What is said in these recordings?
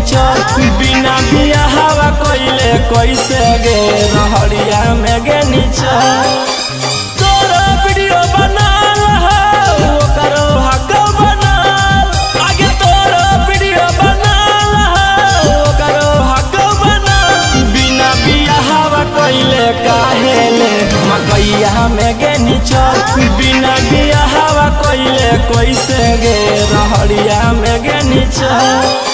चल बिना बिया हवा कोइले कैसे गे रहड़िया में गे चल तोरा वीडियो बनाल हो करो हक बनाल आगे तोरा वीडियो बनाल हो करो हक बनाल बिना बिया हवा कोइले काहेले मकैया में गे चल बिना बिया हवा कोइले कैसे गे रहड़िया में गे चल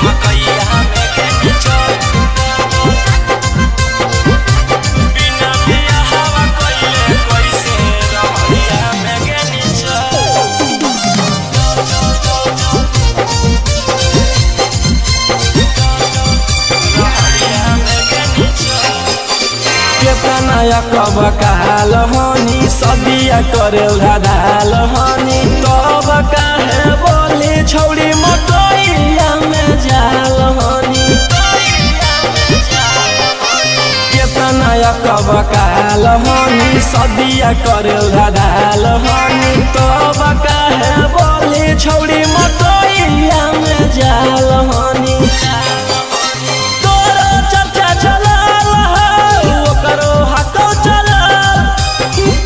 मकैया में गे चल बिना बिया हवा कोइले कैसे रहड़िया में गे चल रहड़िया में गे चल केतना कब काल हनी सदिया करेल धाल हनी तब काहे बोली छौड़ी मकैया में जाल हनी केतना कब काल हनी सदिया करेल धाल हनी तब काहे बोली छौड़ी मकैया में जाल हनी तोरा चर्चा चलाल हो करो हको चलाल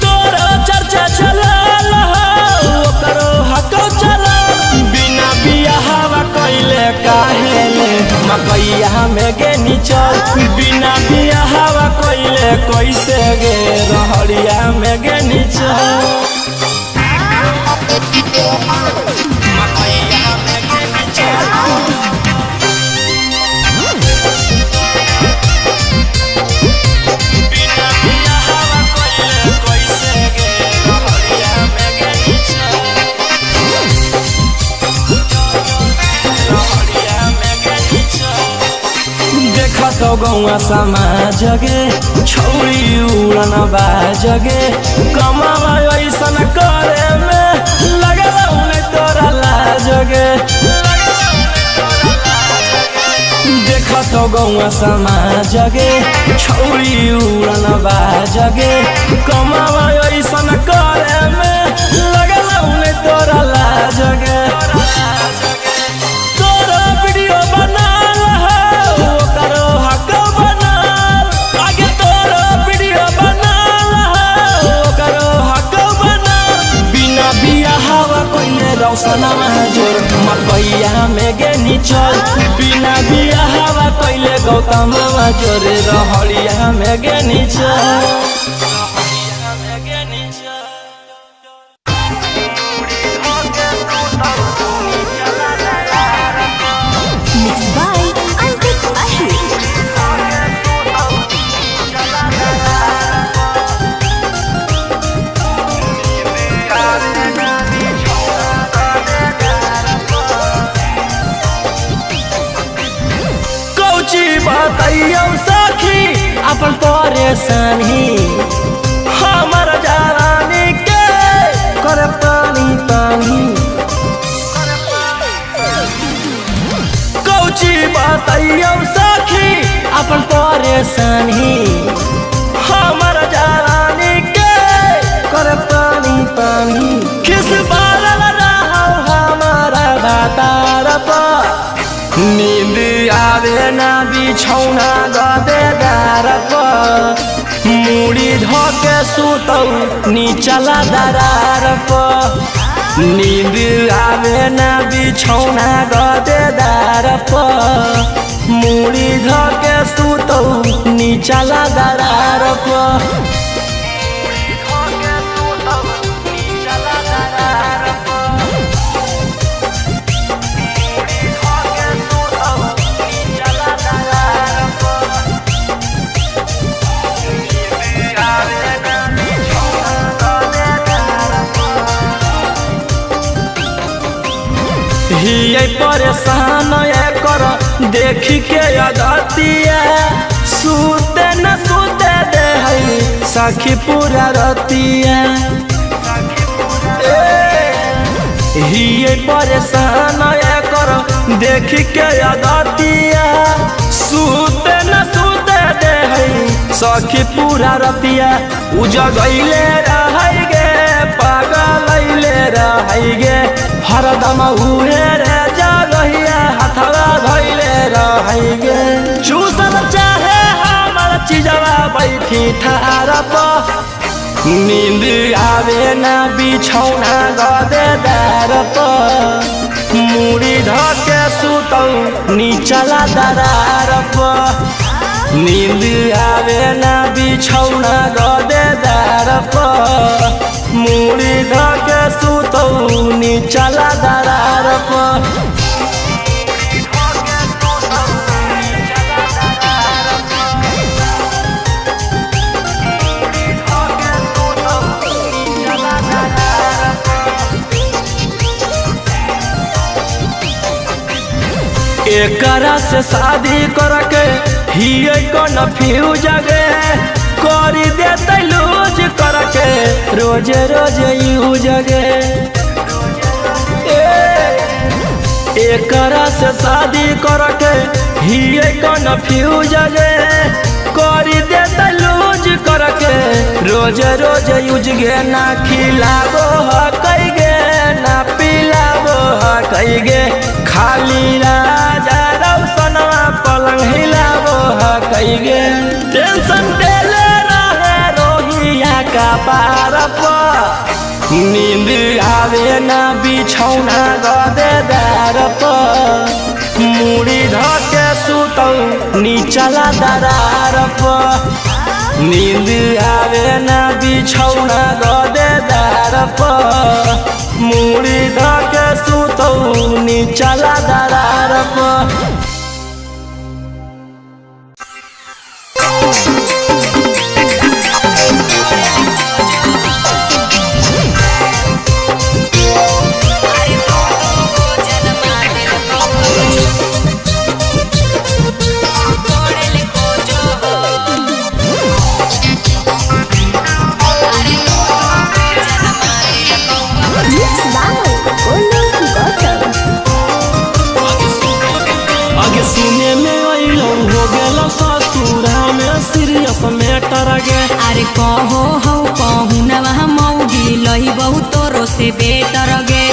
तोरा चर्चा चलाल हो करो हको चलाल बिना बिया हवा कोइले काहेले मकैया में गे चल बिना बिया हवा कोइले कैसे गे रहड़िया में गे चल मकैया में गे चल बिना बिया हवा कोइले कैसे गे रहड़िया में गे चल रहड़िया में गे चल देखत गौआ समाज गे छौड़ी उड़न बाज गे कमावा ऐसन करे में लगल उन्हें तोरा लाज गे देखत गौआ समाज गे छौड़ी उड़न बाज गे कमावा ऐसन करे में लगल उन्हें तोरा लाज गे तोरा वीडियो बनाल हो करो हक बनाल आगे तोरा वीडियो बनाल हो करो हक बनाल बिना बिया हवा कोइले रौशना जोर मकैया में गे चल बिना बिया हवा कोइले गौतम जोर रहड़िया में गे चल Mixed by Antik Ahli. कौची बताइयो सखी अपन परेशानी हमर जवानी के कर पानी पानी कौची बताइयो सखी अपन परेशानी हमर जवानी के कर पानी पानी किस बारल रहो हमारा दातार पर नींद आवे ना बिछौना गदेदार पर मुड़ी धोके सुतौ नीचला दरार पर नींद आवे ना बिछौना गदेदार पर मुड़ी धोके सुतौ नीचला दरार पर हिये परेशान कर देखी के अगतिया सुते न सुते दे है सखी पूरा रतिया हिये परेशान कर देखी के अगतिया सुते न सुते दे है सखी पूरा रतिया उजगैले रह गे पागल रह गे हरदम उहे रे जगहिया हथवा धइले रहैगे चूसल चाहे हमर चिजवा बैठी ठार पर नींद आवे ना बिछौना गदेदार पर मुड़ी धके सुतौ नीचला दरार पर नींद आवे ना बिछौना गदेदार पर मुड़ी धके सुतौ नीचला दरार पर एकरा से शादी करके हिये कन्फ्यूज गे करी देते लूज करके रोज रोज यूज गे एकरा से शादी करके हिये कन्फ्यूज गे करी देते लूज करके रोज रोज यूज गे ना खिलाबो हकई गे ना पिलाबो हकई गे खाली राजा रौसनवा पलंग हिलाबो हकई गे टेंशन देले रहे रोहिया का पार पर नींद आवे ना बिछौना गदेदार पर मुड़ी धके सुतौ नीचला दरार पर नींद आवे ना बिछौना गदेदार पर मुड़ी धके सुतौ नीचला दरार पर सुने में अइलो हो गेलो ससुरा में सीरियस मैटर गे अरे कहो हो कहू नवा मौगी लही बहुत तोरो से बेटर गे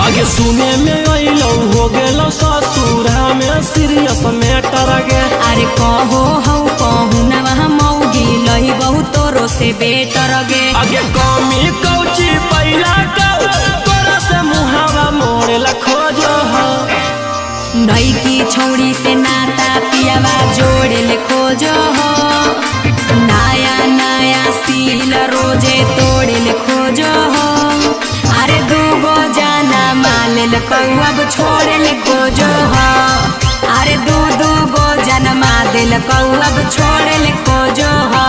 आगे सुने में अइलो हो गेलो ससुरा में सीरियस मैटर गे अरे कहो हो कहू नवा मौगी लही बहुत तोरो से बेटर गे आगे कमी कौची पहिला कौ तोरा से मुहावा मोड़ेला खोजो हो नई की छौड़ी से नाता पियावा जोड़े ले खोजो हो नया नया सील रोजे तोड़े ले खोजो हो अरे दूगो जाना माल ले अब छोड़े ले खोजो हो अरे दू गो जन्मा दिल अब छोड़े ले खोजो हो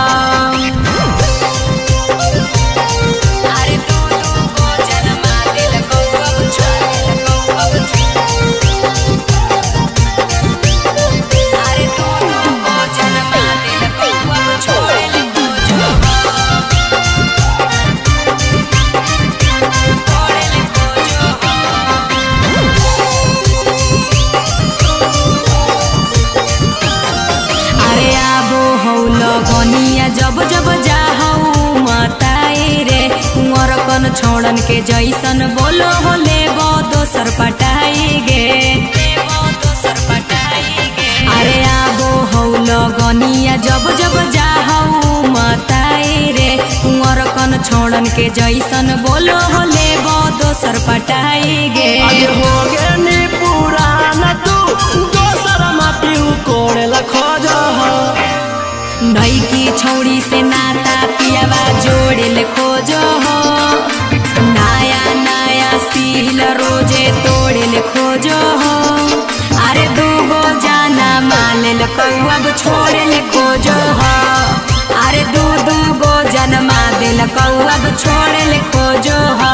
अरे दू गो जन्मा दिल अब छोड़े ले जब जब जाहू मताई रे कुंवर कन छोड़न के जैसन बोलो हो लेबो दोसर पटाई गे अरे आबो हो लगनिया जब जब जाहू मताई रे कुंवर कन छोड़न के जैसन बोलो हो लेबो दोसर पटाई गे हो गे नी पुरान तू दोसर माटी कोड़े ला खोजो हो नई की छौड़ी से नाता पियावा जोड़े ले खोजो हो नया नया सील रोजे तोड़े ले खोजो हो अरे दूगो जाना माल ले अब छोड़े ले खोजो हो अरे दू गो जन्मा दिल अब छोड़े ले खोजो हो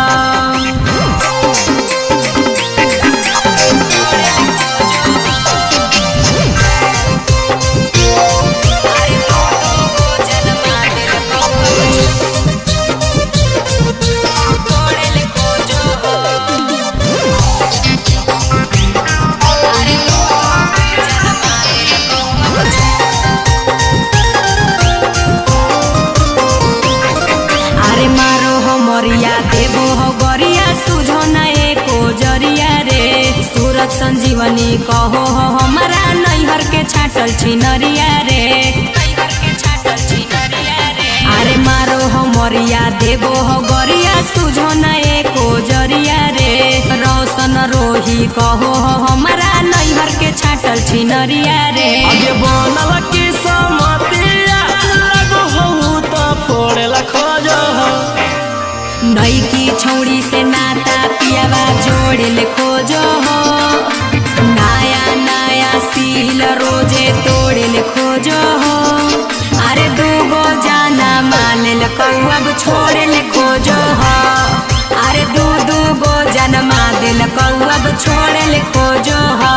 बोलत संजीवनी कहो हो हमारा नैहर के छाटल छिनरिया रे, अरे मारो हो मरिया देबो हो गरिया सुझो न एको जरिया रे। रोशन रोही कहो हो हमारा नैहर के छाटल छिनरिया रे। आगे बनल की समतिया लगो हो तो फोड़ेला खोजो हो। नई की छौड़ी से नाता पियावा जोड़ेले खोजो हो। नया नया सील रोजे तोड़ेले खोजो हो। अरे दूगो जाना मालेल कौअब छोड़ेले खोजो हो। अरे दू गो जन्मा दिल कौअब छोड़ेले खोजो हो।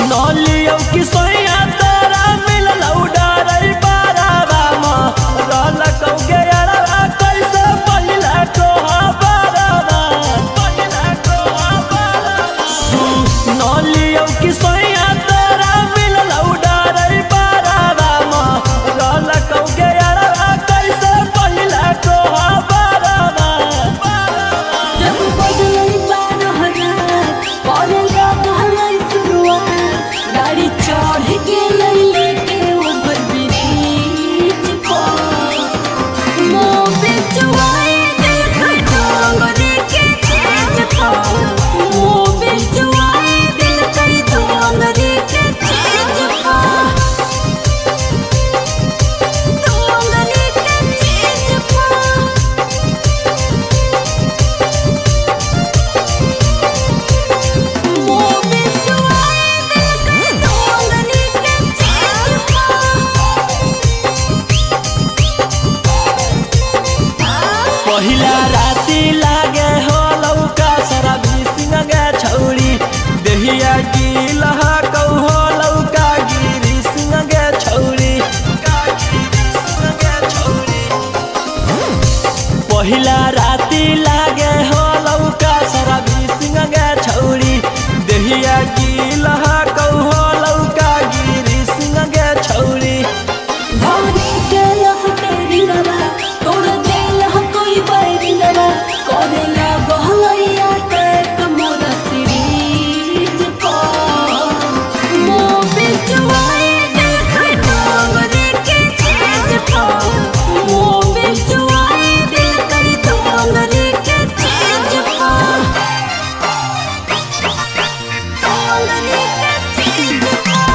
नलियो की सोया तोरा मिललौ डरै बारावा म रलकौ गे अरवा कैसे पहिला को बारावा नलियो की सोया तोरा मिललौ डरै बारावा म रलकौ गे अरवा कैसे पहिला को बारावा। जब बदलै 12,000 परेला कहलै शुरुआत गाड़ी चढ़ गेलै लेके ओवर ब्रिज पर मोबे चुआए देखै डोंगरी के चेज पर मोबे चुआए दिल करी डोंगरी के चेज पर डोंगरी के चेज पर मोबे चुआए दिल करी डोंगरी के चेज पर। पहिला राती लागे हो लौका सारा बिसिंग गे छौरी देहिया की लहा कौ हो लौका गिरी सिंह गे छौरी पहिला राती लागे हो लौका सारा बिसिंग गे छौरी देहिया की लहा कौ हो लौका गिरी सिंह गे छौरी। धौरी के लफटेरिंगवा तोड़ देल ह कोई बैरिंगवा करेला बहलैया टेक मोरा सीरीज पर मोबे चुआए देखै डोंगरी के चेज पर मोबे चुआए दिल करी डोंगरी के चेज पर डोंगरी के चेज पर।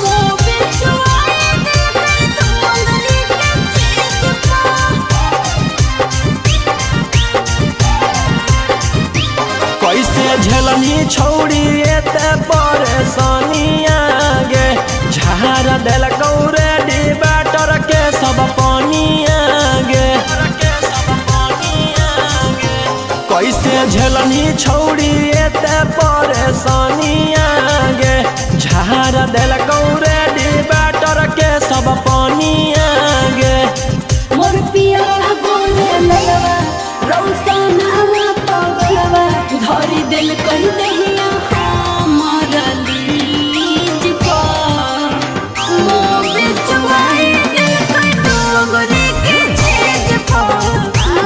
मोबे चुआए देखै डोंगरी के चेज पर। कैसे झेलनी छौड़ी एते परेशानिया गे झार देलकौ रेडी बैटर के सब पानिया गे कैसे झेलनी छौड़ी एते परेशानिया गे झार देलकौ रेडी बैटर के सब पानिया गे। मोर पिया बोले लगवा रौशन हवा पगलवा धरी दिल कही दहिया हमारा लीज पर मोबे चुआए दिल कही डोंगरी के चेज पर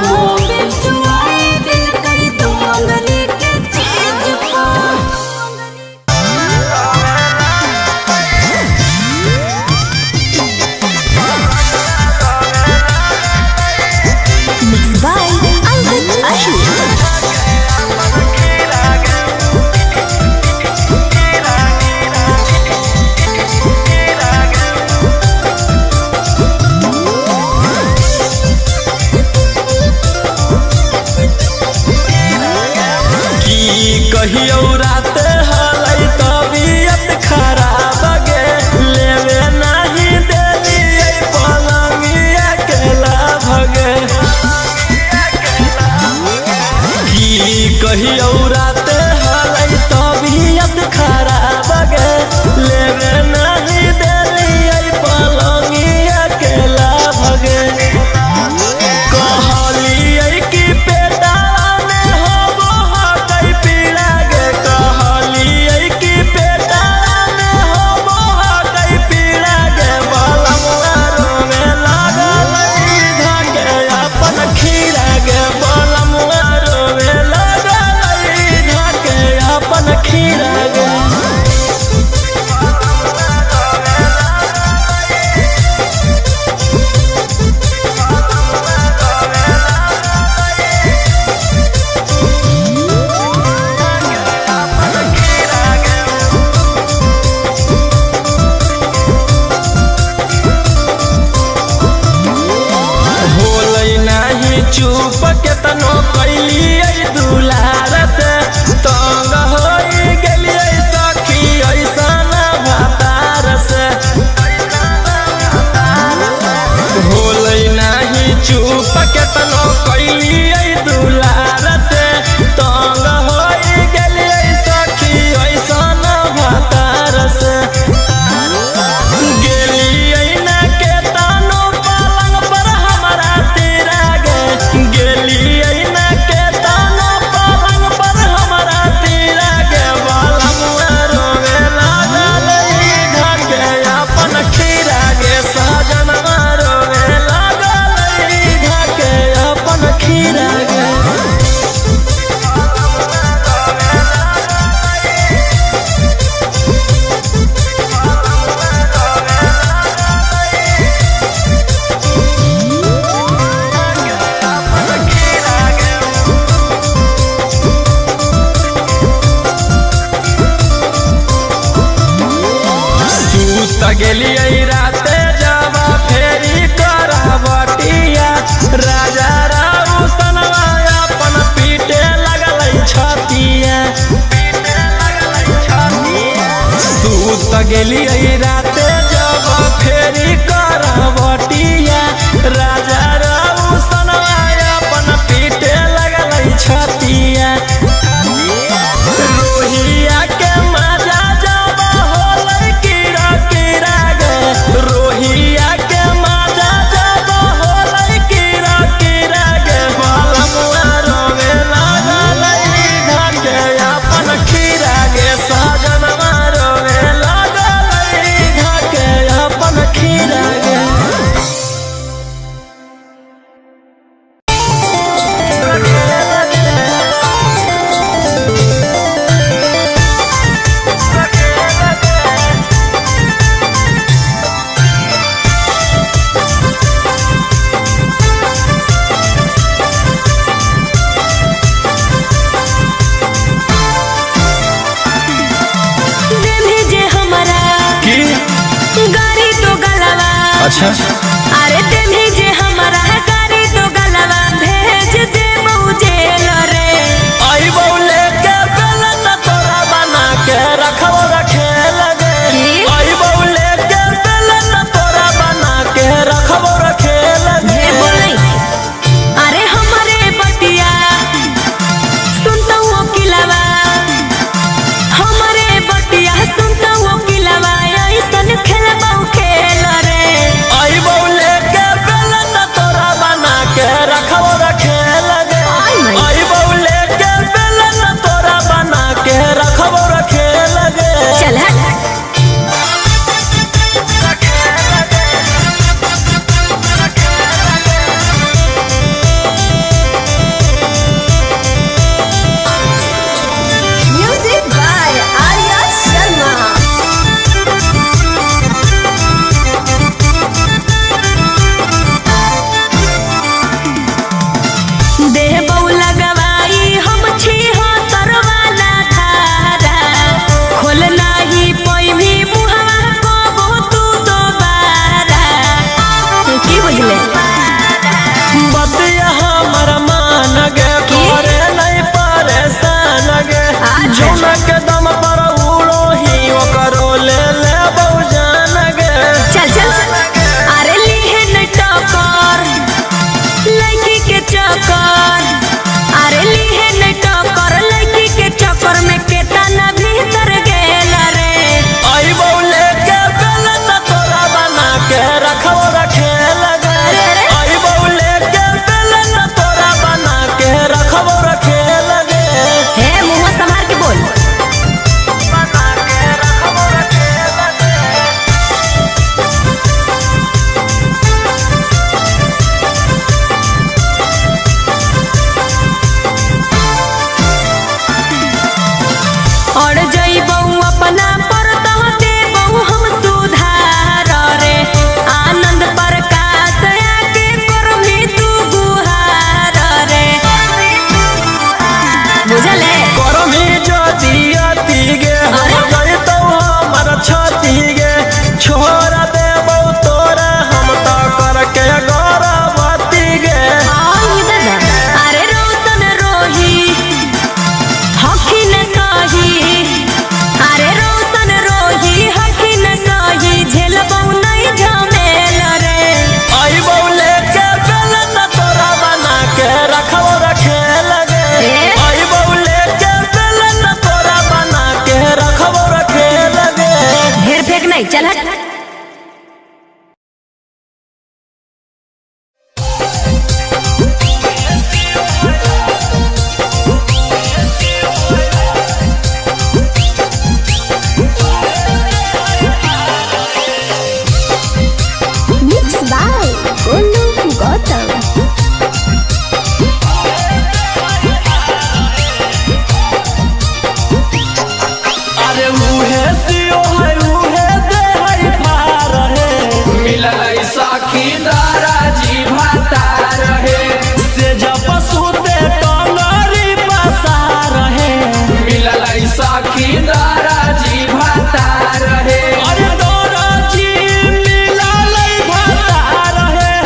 मोबे चुआए दिल कही डोंगरी के चेज पर। Mixed by Ankit Ashur. की कहियो रात हलै तबियत खराब गे लेवे नहीं देली पलंगिया के ला कहियो राते हलै तबियत खराब गे लेवे नहीं देली पलंगिया के लाभ गे कहलिए कि पेटा में होबो हकै पीड़ा गे कहलिए कि पेटा में होबो हकै पीड़ा गे बलमुआ रोवे लागल धके अपन खीरा गे बलमुआ रोवे लागल धके अपन खीरा गे होलै नाही चुप केतनो कैलिए दुलार से तंग होई गेलिए सखी ऐसन भातार से होलै नाही चुप केतनो कैलिए दुलार से तंग होई गेलिए सखी ऐसन भातार से गेलिए ना के तानो पलंग पर हमरा तेरा गे गेलिए ना के तानो पलंग पर हमरा तेरा गे बलमुआ रोवे लागल धके अपन खीरा गे सजनवा रोवे लागल धके अपन खीरा गे सूत गेलिए राते जावा फेरी करावटिया राजा राउ सनवा अपन पीटे लगल छतिया सूत गेलिए राते जावा फेरी करावटिया राजा राउ सनवा अपन पीटे लगल छतिया रोहिया के मजा जब होलै कीड़ा कीड़ा गे रोहिया के मजा जब होलै कीड़ा कीड़ा गे बलमुआ रोवे लागल धके अपन खीरा गे सजनवा रोवे लागल धके अपन खीरा गे भेजे हमरा की गाड़ी तो गलवा अच्छा अरे ते भेजे हमरा गाड़ी तो गलवा भेज दे जेल रे आई बौले के बेलन तोरा बना के रखो रखे लगे की? आई बौले के बेलन तोरा बना के रखो रखे लगे हे बोलै अरे हमरे बटिया सुनता वो किलवा हमरे बटिया सुनता वो किलवा ऐसन खेलबौ खेल रे आई नहीं चला। Mixed by Golu Gautam. अरे उहे सियो है उहे दे है फार है मिलल साखी दाराजी भातार है से जब सुते टंगरी पसार है मिलल साखी दाराजी भातार है अरे दौराजी मिलल भतार है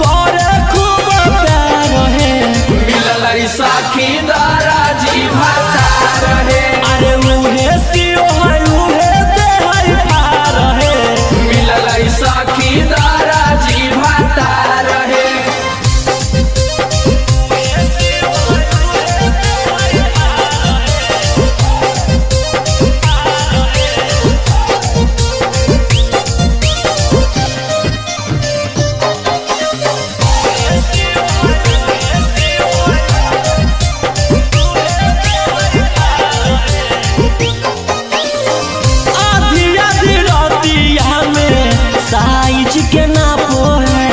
करे खूब प्यार है मिलल साखी दाराजी भातार है अरे उहे सियो है उहे दे है फार है मिलल साखी दाराजी भातार है आधी आधी रातिया में साइज के नापो है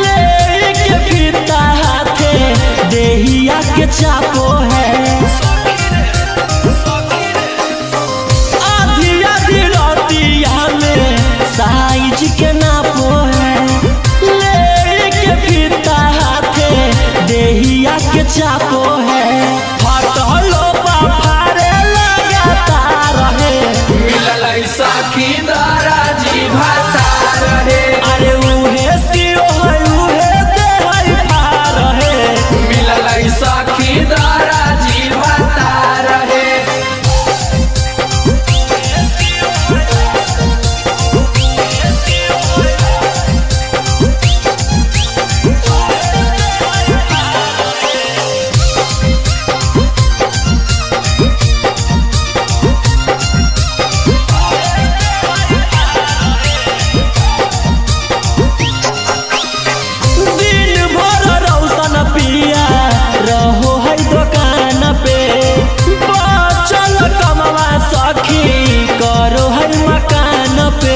लेके फिरता हाथे देहिया के चापो है आधी आधी रातिया में साइज के नापो है लेके फिरता हाथे देहिया के चापो है फटलो फारे लगातार है मिलल साखी दाराजी भातार है अरे उहे सियो है उहे दे है फार है मिलल साखी दाराजी भातार है दिन भर रौशन पिया रहो है दुकान पे बचल कमवा सखी करो है मकान पे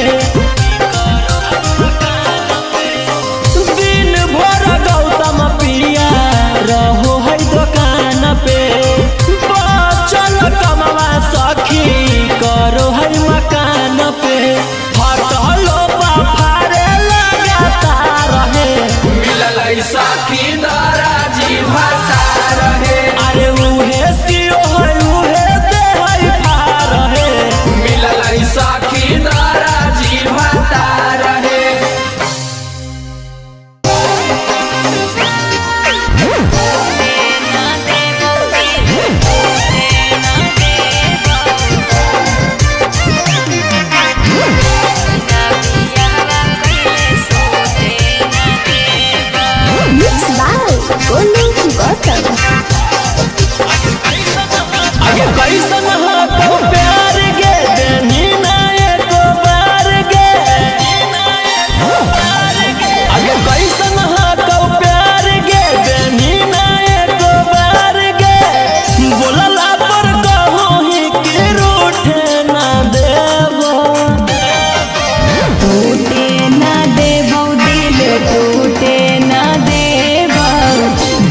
दिन भर गौतम पिया रहो है दुकान पे बचल कमवा सखी करो है मकान पे फटलो फारे लगातार है मिलल साखी दाराजी भातार है अरे उहे सियो है उहे दे है फार है मिलल साखी दाराजी भातार है Mixed by Golu Gautam. अगे कैसन हो प्यार गे देनी ना एको बार गे अगे कैसन हो प्यार गे देनी ना एको बार गे बोलला पर कहूँ ही कि रूठे ना देबो टूटे ना देबो दिल टूटे ना देबो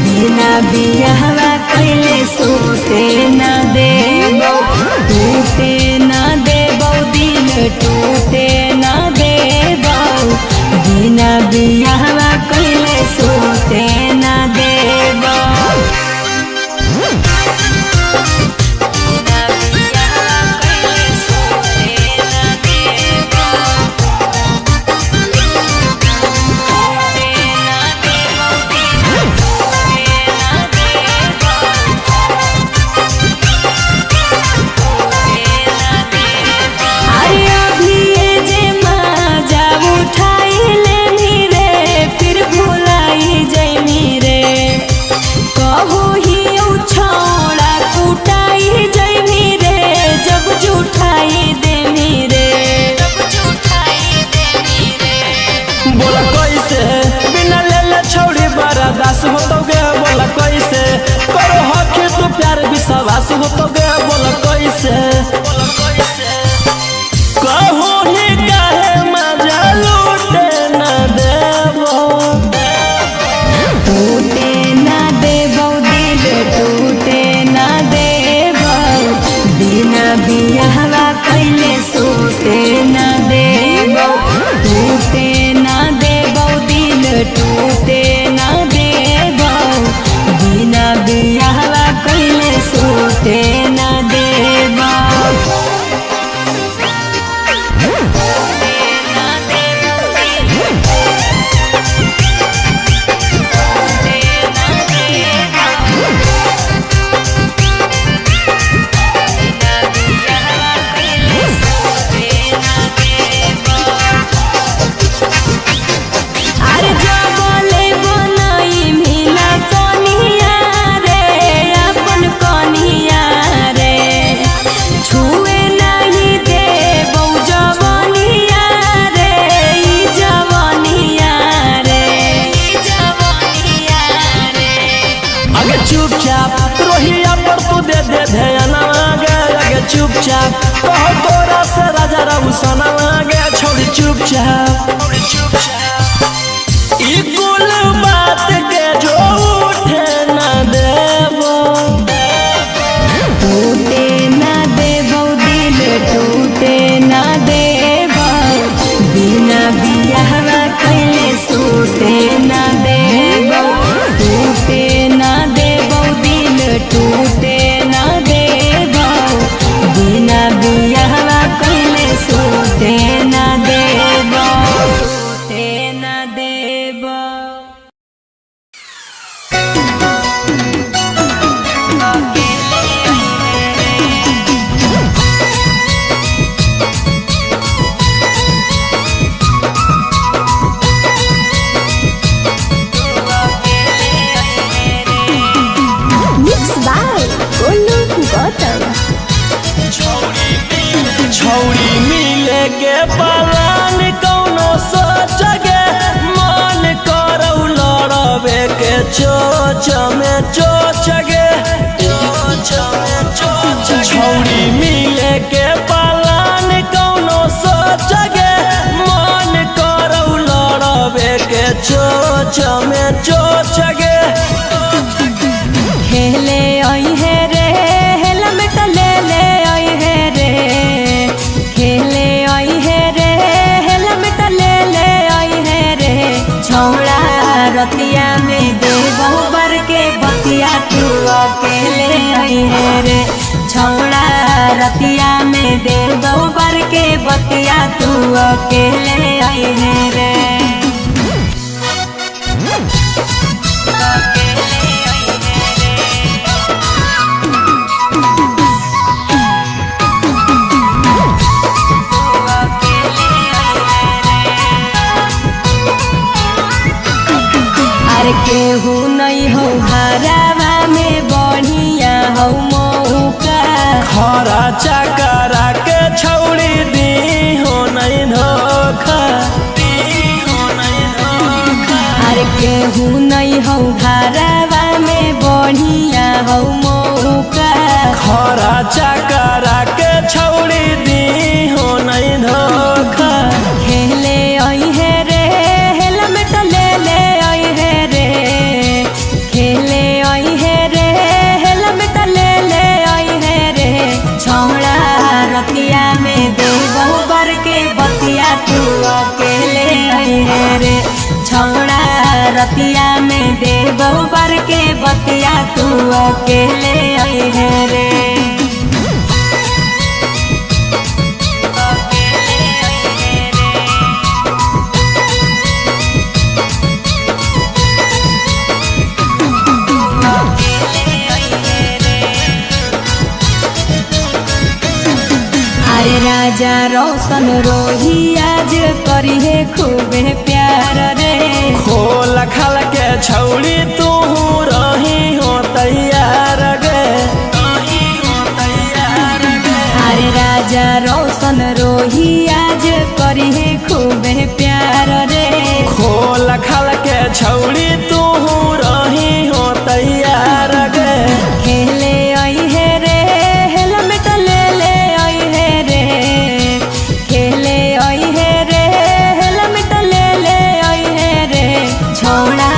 बिना बियाहवा कइले सोते ना देबो टूटे ना देबो दिल टूटे ना देबो बिना बियाहवा कइले सोते ना देबो बिना बियाहवा कइले सोते ना देबो अरे अभी जे माँ जा उठाई ले रे बियाहवा कैले सूते न देबो टूटे न देबो दिल टूटे न देबो बिना बियाहवा कैले सूते न देबो चुपचाप रोहिया पर तू दे दे ध्यान आगे चुपचाप कहो तोरा से राजा रघुसना आगे छोड़ी चुपचाप ई कुल बात के जो उठे न देबो टूटे न देबो दिल टूटे न देबो बिना बियाहवा कैले सूते न देबो टूटे न देबो दिल टूटे न देबो बिना बियाहवा कैले सूते न देबो सूते न देबो Mixed by Golu Gautam. छौड़ी मिले के पलान कौनो सोचगे मन करौ लड़बे के चोच में चोचगे छौड़ी मिले के पलान कौनो सोचगे मन करौ लड़बे के चोच में चोचगे खेले आई है रे हेलमेट ले ले आई है रे खेले आई है रे हेलमेट ले ले आई है रे छौड़ा रतिया में देबो बर के बतिया तू अकेले आई है रे छौड़ा रतिया में देबो बर के बतिया तू अकेले आई है रे केहू नहीं हो हरावा में बढ़िया हो मौका खरा चकरा के छौड़ी दी हो नहीं धोखा अरे केहू नहीं हो हरावा में बढ़िया हो मौका खरा चकरा के छौड़ी दी हो नहीं धोखा खेले आई है रे हेलमेट ले ले आई है रे खेले आई है रे हेलमेट ले ले आई है रे छौड़ा रतिया में देबो बर के बतिया तू अकेले आई है रे छौड़ा रतिया में देबो बर के बतिया तू अकेले आई है रे अरे राजा रोशन रोही आज करी है खूबे प्यार रे खोल खाल के छौड़ी तू रही हो तैयार गे अरे राजा रोशन रोही आज करी है खूबे प्यार रे खोल खाल के छौड़ी तू रही हो तैयार गे खेले आई है रे हेलमेट ले ले आई है रे खेले आई है रे हेलमेट ले ले आई है रे छौड़ा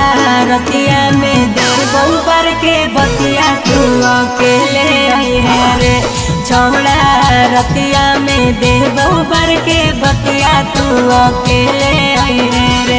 रतिया में देबो बर के बतिया तू अकेले आई है रे छौड़ा रतिया में देबो बर के बतिया तू अकेले अइहे रे।